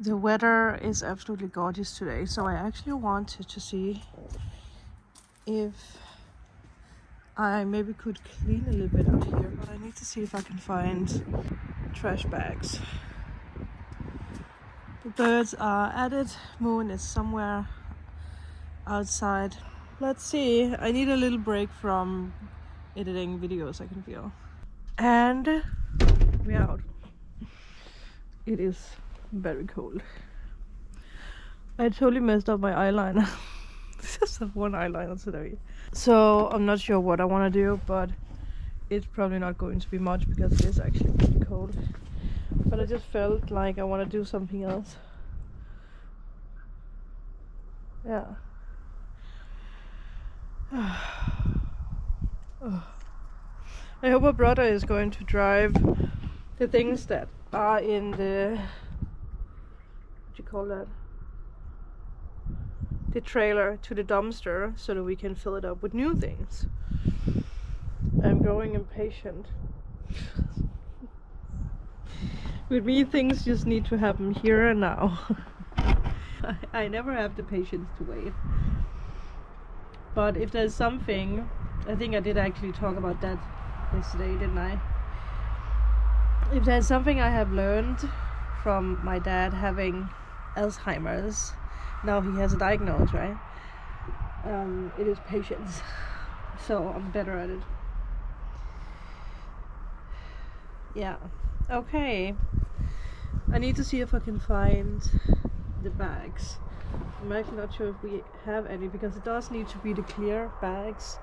The weather is absolutely gorgeous today, so I actually wanted to see if I maybe could clean a little bit out here, but I need to see if I can find trash bags. The birds are at it, moon is somewhere outside. Let's see, I need a little break from editing videos, I can feel. And we're out. It is very cold. I totally messed up my eyeliner. Just have one eyeliner today. So I'm not sure what I want to do, but it's probably not going to be much because it is actually pretty cold. But I just felt like I want to do something else. Yeah. I hope my brother is going to drive the things that are in the, what do you call that? The trailer to the dumpster so that we can fill it up with new things. I'm growing impatient. With me, things just need to happen here and now. I never have the patience to wait. But if there's something, I think I did actually talk about that yesterday, didn't I? If there's something I have learned from my dad having Alzheimer's, now he has a diagnosis, right? It is patience. So I'm better at it. Yeah. Okay. I need to see if I can find the bags. I'm actually not sure if we have any because it does need to be the clear bags.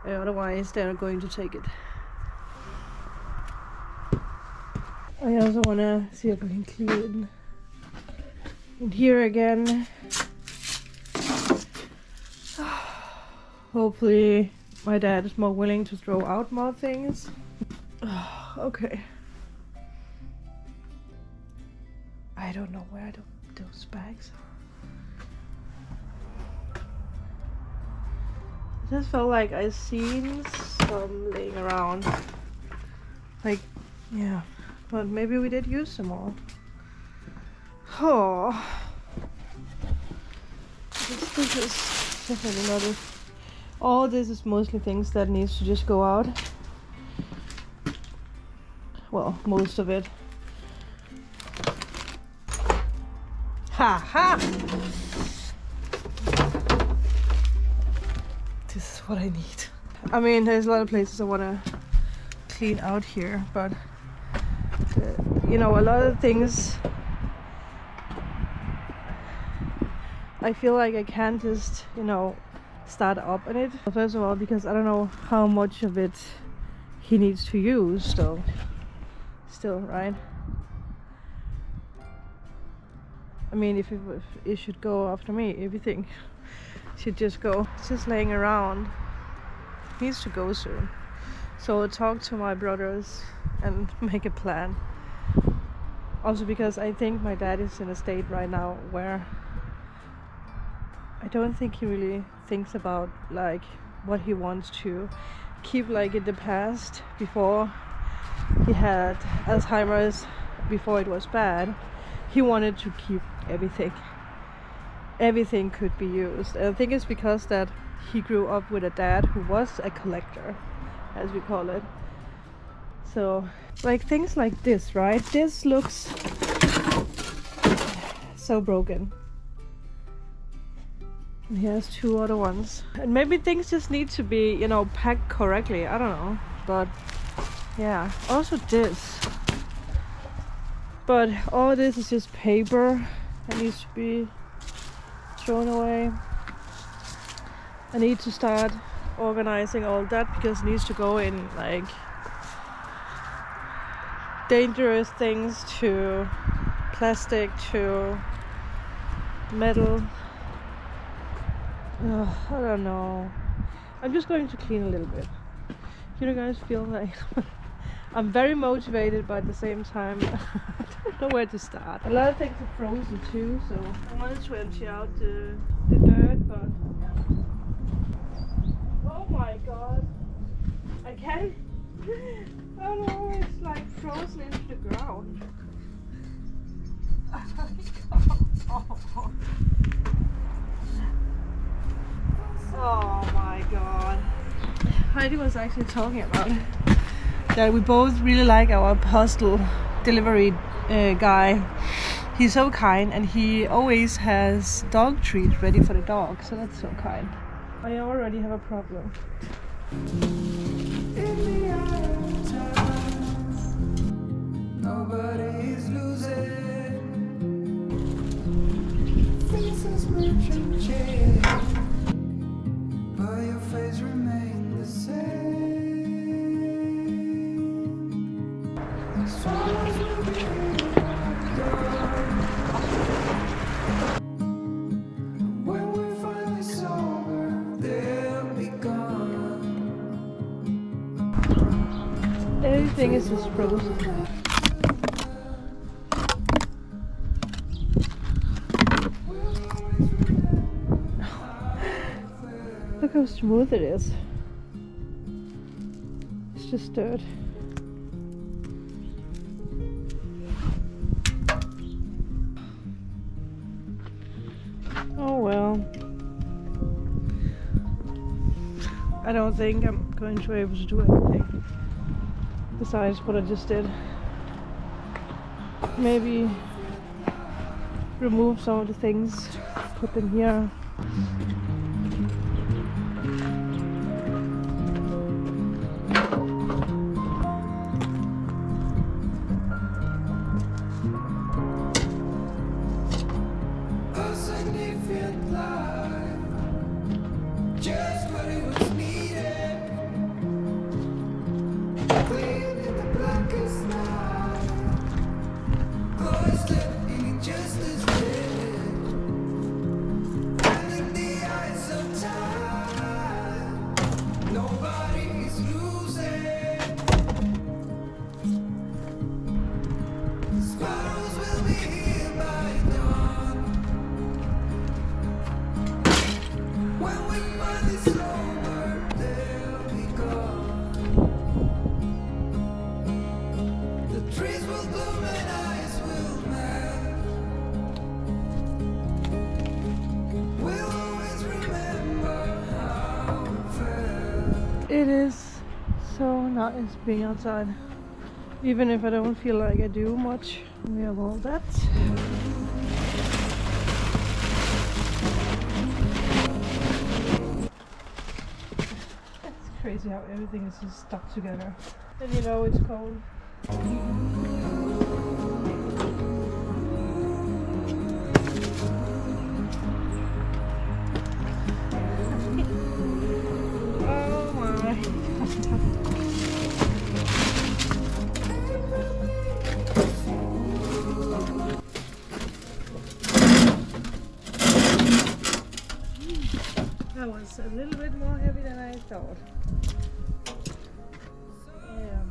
Otherwise they're going to take it. I also want to see if I can clean in here again. Hopefully my dad is more willing to throw out more things. Okay. I don't know where those bags are. I just felt like I seen some laying around. Like, yeah. But maybe we did use some more. Oh. This is definitely not it. All this is mostly things that needs to just go out. Well, most of it. Ha ha! This is what I need. I mean, there's a lot of places I want to clean out here, but you know, a lot of things I feel like I can't just, you know, start up on it. First of all, because I don't know how much of it he needs to use, so still, right? I mean, if it should go after me, everything should just go. It's just laying around. It needs to go soon. So I'll talk to my brothers and make a plan. Also because I think my dad is in a state right now where I don't think he really thinks about like what he wants to keep like in the past before he had Alzheimer's, before it was bad. He wanted to keep everything. Everything could be used. And I think it's because that he grew up with a dad who was a collector, as we call it. So, like things like this, right? This looks so broken. And he has two other ones. And maybe things just need to be, you know, packed correctly. I don't know. But, yeah. Also this. But all this is just paper that needs to be thrown away. I need to start organizing all that because it needs to go in like dangerous things to plastic to metal. I don't know. I'm just going to clean a little bit. You guys feel like I'm very motivated, but at the same time I don't know where to start. A lot of things are frozen too, so I wanted to empty out the dirt, but oh my god, I can't. Oh no, it's like frozen into the ground. Oh my god. Heidi was actually talking about that we both really like our postal delivery guy. He's so kind and he always has dog treats ready for the dog, so that's so kind. I already have a problem. Nobody's losing. Faces merchant change, but your face remains the same. Swallows will be when we're finally sober, they'll be gone. Everything is just frozen. Look how smooth it is. It's just dirt. Oh well. I don't think I'm going to be able to do anything besides what I just did. Maybe remove some of the things, put them here. A significant life, just what it was needed. Clean in the blackest night, cloistered in injustice red, and in the eyes of time, nobody's losing. Sparrows will be here by dawn. When we find this over, they'll be gone. The trees will bloom and ice will melt. We'll always remember how it felt. It is so nice being outside. Even if I don't feel like I do much, we have all that. It's crazy how everything is just stuck together. And you know it's cold. Oh my. That was a little bit more heavy than I thought. Yeah.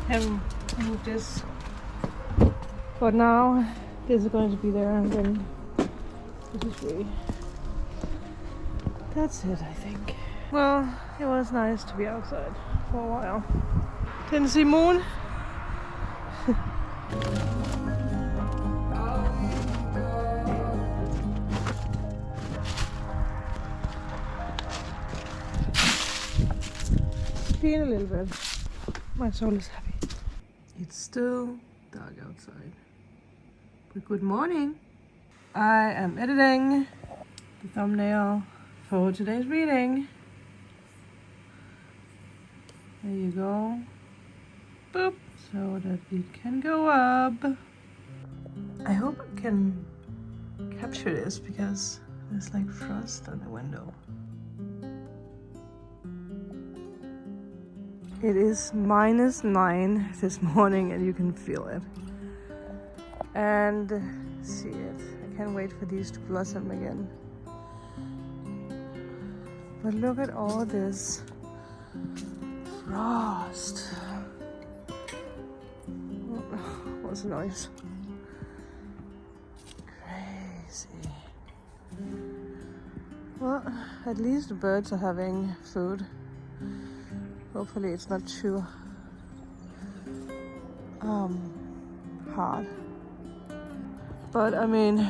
Haven't moved this, but now this is going to be there, and then this is really, that's it, I think. Well, it was nice to be outside for a while. Didn't see moon. Been a little bit. My soul is happy. It's still dark outside. But good morning. I am editing the thumbnail for today's reading. There you go. Boop. So that it can go up. I hope I can capture this because there's like frost on the window. It is -9 this morning and you can feel it. And see it. I can't wait for these to blossom again. But look at all this frost. That's a noise. Crazy. Well, at least the birds are having food. Hopefully it's not too hard. But I mean,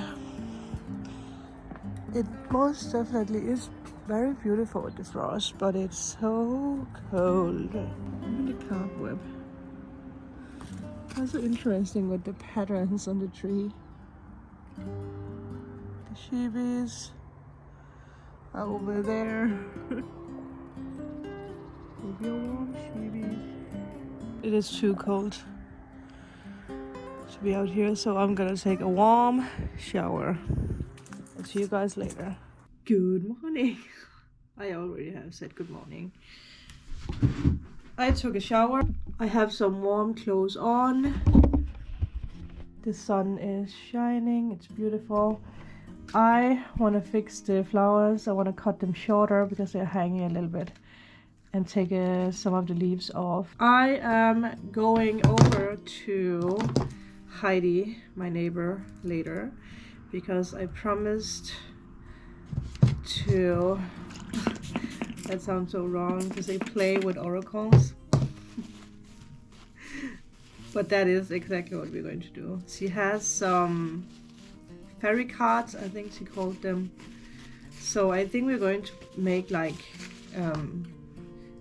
it most definitely is very beautiful with the frost, but it's so cold. Look at the cobweb. Also interesting with the patterns on the tree. The sheebies are over there. Hope you're warm, sheebies. It is too cold to be out here, so I'm gonna take a warm shower. I'll see you guys later. Good morning. I already have said good morning. I took a shower. I have some warm clothes on. The sun is shining. It's beautiful. I want to fix the flowers. I want to cut them shorter because they're hanging a little bit, and take some of the leaves off. I am going over to Heidi, my neighbor, later because I promised to, that sounds so wrong to say play with oracles, but that is exactly what we're going to do. She has some fairy cards, I think she called them. So I think we're going to make like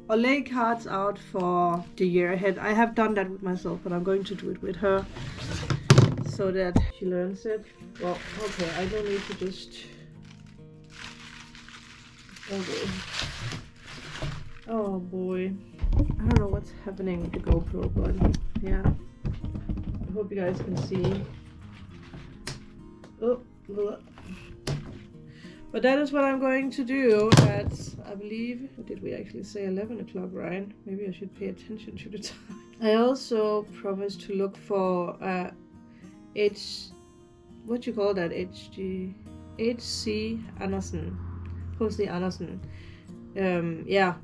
or lay cards out for the year ahead. I have done that with myself, but I'm going to do it with her so that she learns it. Well, okay, I don't need to just... Okay. Oh boy. I don't know what's happening with the GoPro, but yeah. I hope you guys can see. Oh, look. But that is what I'm going to do at, I believe, what did we actually say, 11 o'clock, right? Maybe I should pay attention to the time. I also promised to look for what you call that, HC Andersen. Hosni Andersen. Yeah,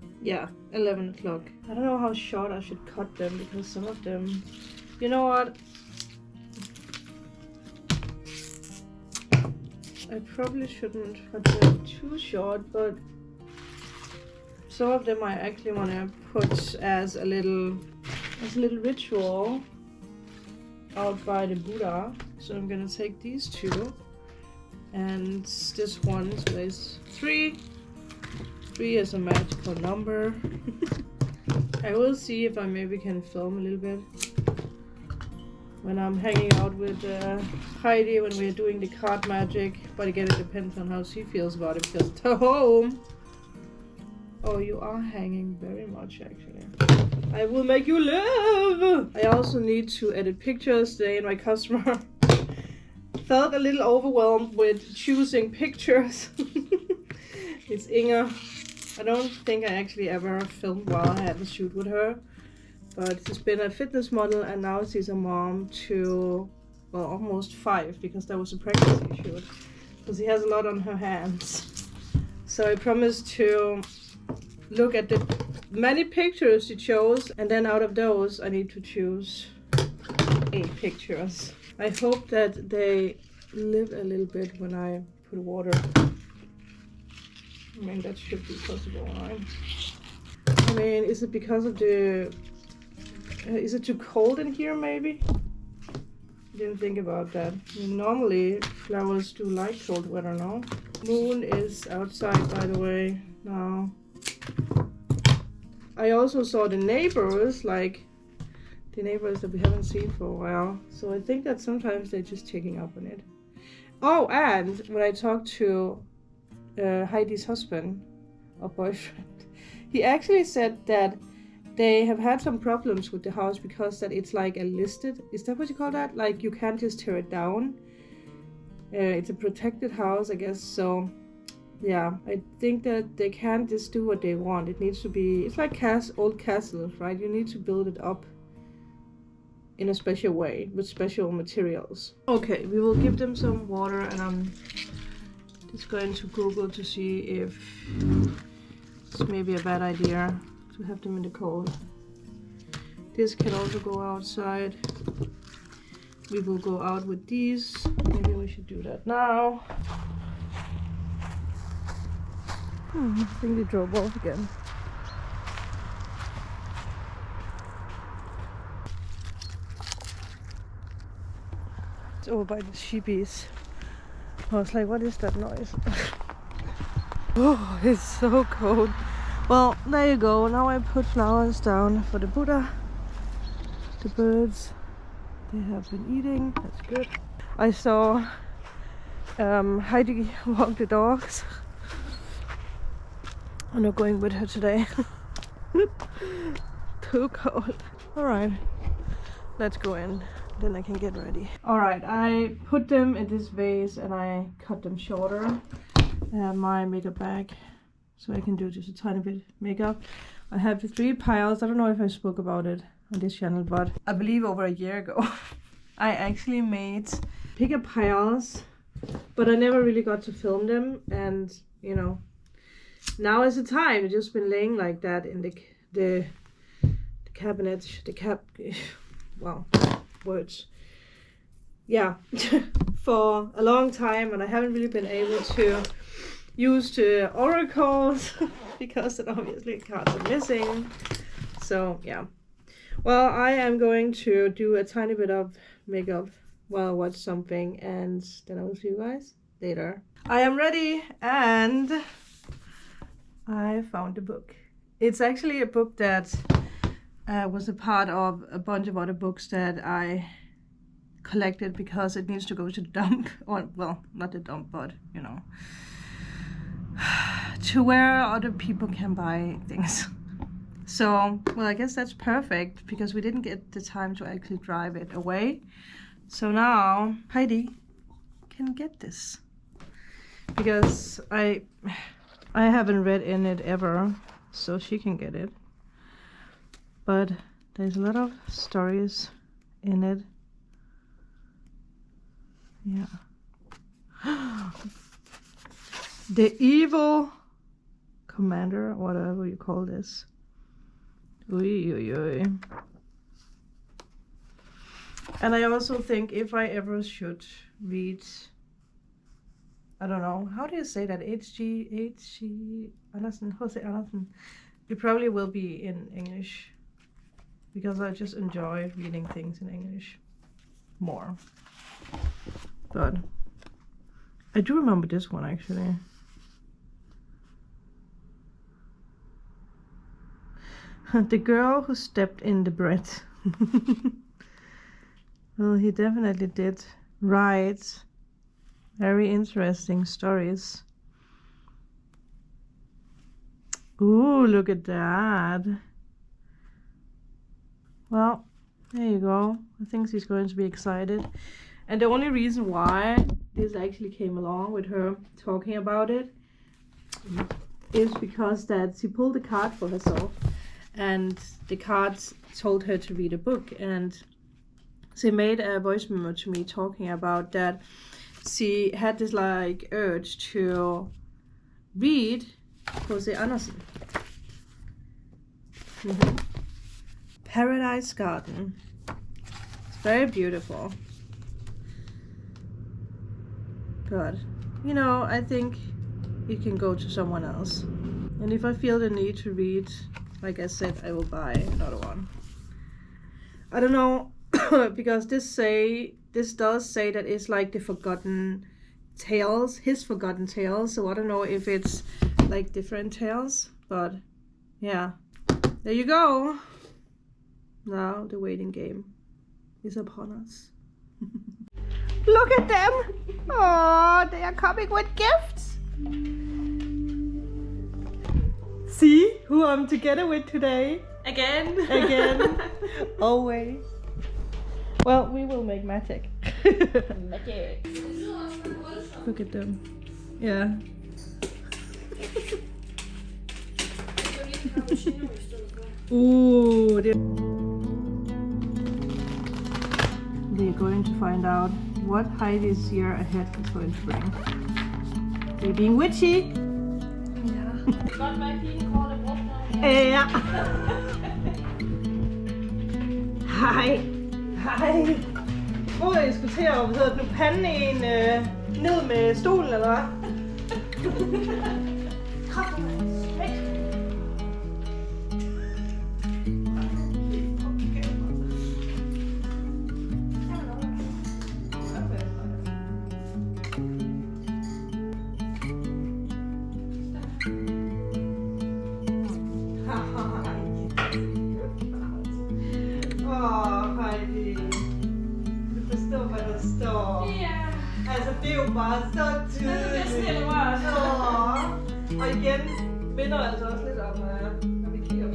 11 o'clock. I don't know how short I should cut them because some of them, you know what? I probably shouldn't cut them too short, but some of them I actually want to put as a little ritual out by the Buddha. So I'm gonna take these two, and this one, so there's 3. 3 is a magical number. I will see if I maybe can film a little bit when I'm hanging out with Heidi when we're doing the card magic, but again it depends on how she feels about it because it's her home. Oh, you are hanging very much actually. I will make you live! I also need to edit pictures today, and my customer felt a little overwhelmed with choosing pictures. It's Inga. I don't think I actually ever filmed while I had a shoot with her. But she's been a fitness model, and now she's a mom to, well, almost 5 because that was a pregnancy shoot. So she has a lot on her hands. So I promised to look at the many pictures she chose, and then out of those I need to choose 8 pictures. I hope that they live a little bit when I put water. I mean, that should be possible, right? I mean, is it because of the... is it too cold in here, maybe? Didn't think about that. I mean, normally, flowers do like cold weather, no? Moon is outside, by the way, now. I also saw the neighbors, like the neighbors that we haven't seen for a while. So I think that sometimes they're just checking up on it. Oh, and when I talked to Heidi's husband or boyfriend, he actually said that they have had some problems with the house because that it's like a listed, is that what you call that? Like you can't just tear it down. It's a protected house, I guess. So yeah, I think that they can't just do what they want. It needs to be, it's like old castles, right? You need to build it up in a special way with special materials. Okay, we will give them some water, and I'm just going to Google to see if it's maybe a bad idea to have them in the cold. This can also go outside. we will go out with these. Maybe we should do that now. I think they drove off again. It's over by the sheepies. I was like, what is that noise? Oh, it's so cold. Well, there you go. Now I put flowers down for the Buddha. The birds, they have been eating. That's good. I saw Heidi walk the dogs. I'm not going with her today. Too cold. Alright, let's go in. Then I can get ready. Alright, I put them in this vase and I cut them shorter. My makeup bag, so I can do just a tiny bit makeup. I have the 3 piles. I don't know if I spoke about it on this channel, but I believe over a year ago I actually made bigger piles, but I never really got to film them. And you know, now is the time. I've just been laying like that in the cabinet, wow, words. Yeah, for a long time, and I haven't really been able to use the oracles because then obviously cards are missing. So yeah, well, I am going to do a tiny bit of makeup while I watch something, and then I will see you guys later. I am ready, and I found a book. It's actually a book that was a part of a bunch of other books that I collected because it needs to go to the dump, or well, not the dump, but you know, to where other people can buy things. So, well, I guess that's perfect because we didn't get the time to actually drive it away. So now Heidi can get this because I haven't read in it ever, so she can get it. But there's a lot of stories in it. Yeah. The evil commander, whatever you call this. Ui, ui, ui. And I also think if I ever should read, I don't know, how do you say that? HC Andersen, Jose Andersen. It probably will be in English because I just enjoy reading things in English more. But I do remember this one actually. The girl who stepped in the bread. Well, he definitely did write very interesting stories. Ooh, look at that. Well, there you go. I think she's going to be excited. And the only reason why this actually came along with her talking about it is because that she pulled a card for herself, and the cards told her to read a book, and she made a voice memo to me talking about that she had this like urge to read Jose Andersen. Paradise Garden. It's very beautiful. But, you know, I think it can go to someone else. And if I feel the need to read, like I said, I will buy another one. I don't know, because this does say that it's like the forgotten tales, his forgotten tales. So I don't know if it's like different tales, but yeah, there you go. Now the waiting game is upon us. Look at them! Oh, they are coming with gifts. See who I'm together with today? Again. Again. Always. Well, we will make magic. Magic. Look at them. Yeah. Ooh. They're going to find out what Heidi's year ahead is going to bring. They're being witchy. Yeah. Hi. Hi. troede, jeg skulle til at pande en ned med stolen, eller hvad? Heidi. Du forstår, hvad der står. Ja. Altså, det er jo bare så tydeligt. Og igen minder altså også lidt om, når vi kigger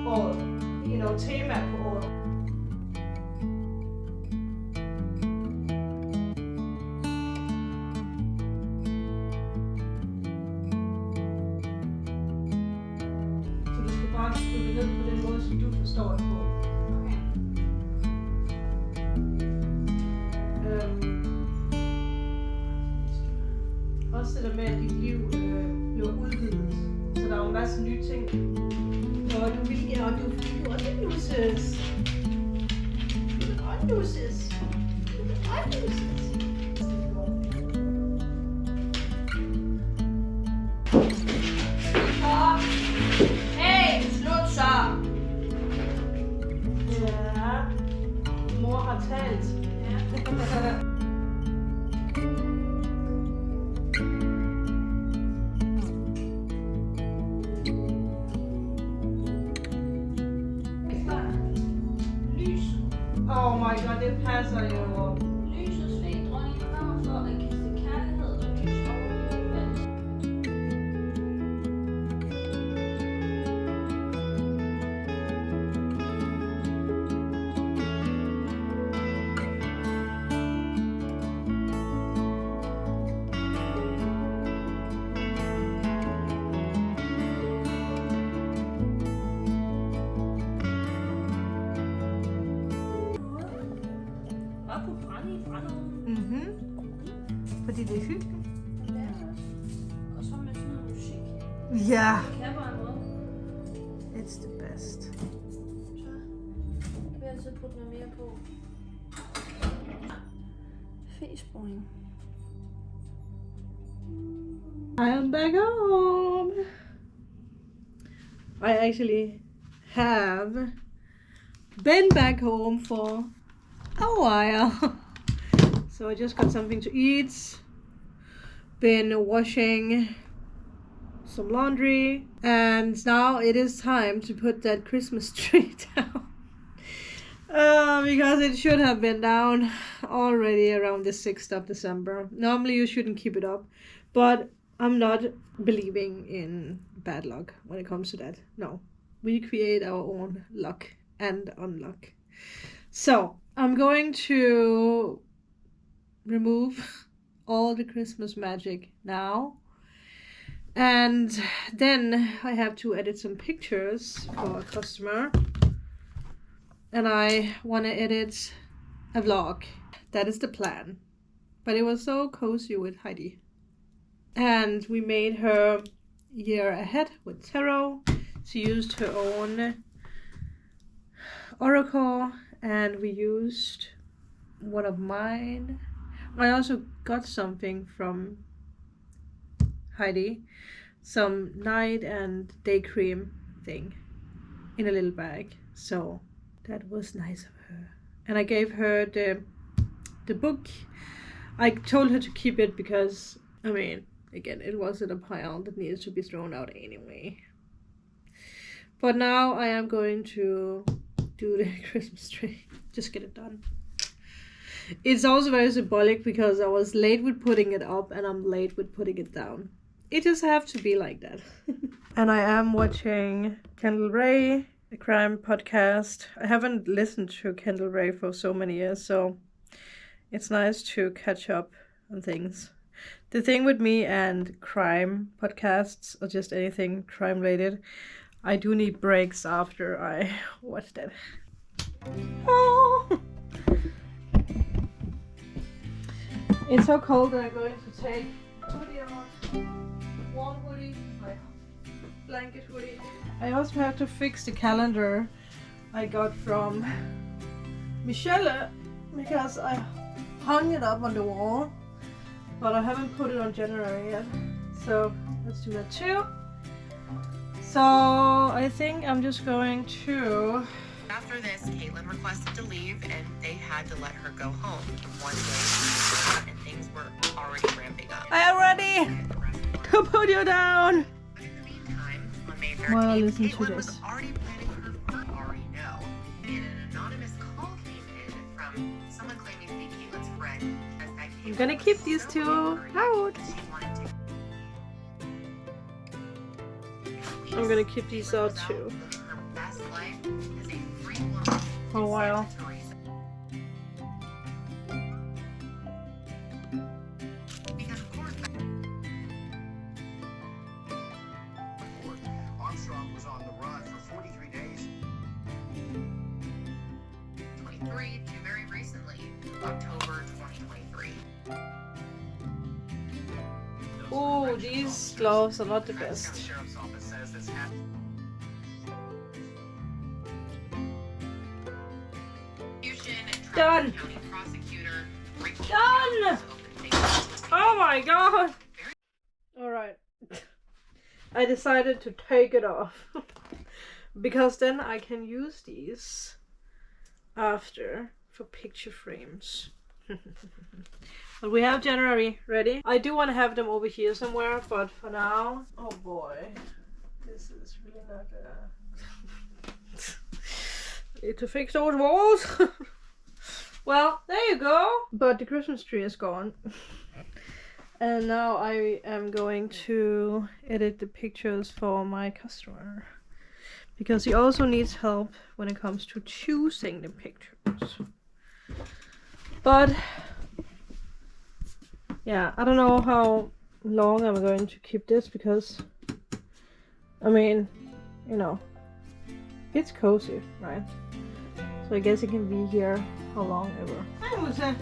på året. Tema på året. Så du skal bare skrive det ned på den måde, som du forstår det på. Også det der med, at dit liv bliver udvidet. Så der er jo en masse nye ting. Og du vil gerne, og du vil åndeløses. Du vil åndeløses. Du vil åndeløses. Hey, slut så! Ja, mor har talt. Ja. Oh my god, det passer jo. Lysets fe, dronningen kommer for at kaste kærlighed og lys over livet. Fordi det er hyggeligt. Ja, og så med sådan noget musik. Ja. Det kan bare noget. It's the best. Så jeg vil altid putte noget mere på. Facebooking. I am back home. I actually have been back home for a while. So I just got something to eat, been washing some laundry, and now it is time to put that Christmas tree down. Because it should have been down already around the 6th of December. Normally you shouldn't keep it up, but I'm not believing in bad luck when it comes to that. No, we create our own luck and unluck. So I'm going to remove all the Christmas magic now, and then I have to edit some pictures for a customer, and I want to edit a vlog. That is the plan. But it was so cozy with Heidi, and we made her year ahead with tarot. She used her own oracle, and we used one of mine. I also got something from Heidi, some night and day cream thing in a little bag. So that was nice of her. And I gave her the book. I told her to keep it because, I mean, again, it wasn't a pile that needs to be thrown out anyway. But now I am going to do the Christmas tree. Just get it done. It's also very symbolic because I was late with putting it up and I'm late with putting it down. It just have to be like that. And I am watching Kendall, a crime podcast. I haven't listened to Kendall for so many years, so it's nice to catch up on things. The thing with me and crime podcasts, or just anything crime related, I do need breaks after I watch that. Oh! It's so cold that I'm going to take a hoodie out, warm hoodie, my blanket hoodie. I also have to fix the calendar I got from Michelle because I hung it up on the wall, but I haven't put it on January yet. So let's do that too. So I think I'm just going to... After this, Caitlin requested to leave and they had to let her go home. One day, and things were already ramping up. I am ready to put you down! But in the meantime, on May 13th, While I listen to Caitlin this. was already planning her already know. And an anonymous call came in from someone claiming to be Caitlin's friend. As that I'm Caitlin gonna was keep these so two angry out. that she wanted to I'm gonna keep these out too. living her best life as a free woman For a while. in Santa Teresa. Because of course, Armstrong was on the run for 43 days. 23 to very recently, October 2023. Oh, these gloves are not the best. Sheriff's Office says this happened. Done. County prosecutor Done. Oh my god! Alright. I decided to take it off. Because then I can use these after for picture frames. But we have January ready. I do want to have them over here somewhere, but for now... Oh boy. This is really not need to fix those walls. Well, there you go. But the Christmas tree is gone. And now I am going to edit the pictures for my customer. Because he also needs help when it comes to choosing the pictures. But yeah, I don't know how long I'm going to keep this because, I mean, you know, it's cozy, right? So I guess it can be here how long ever. Hi, Musa.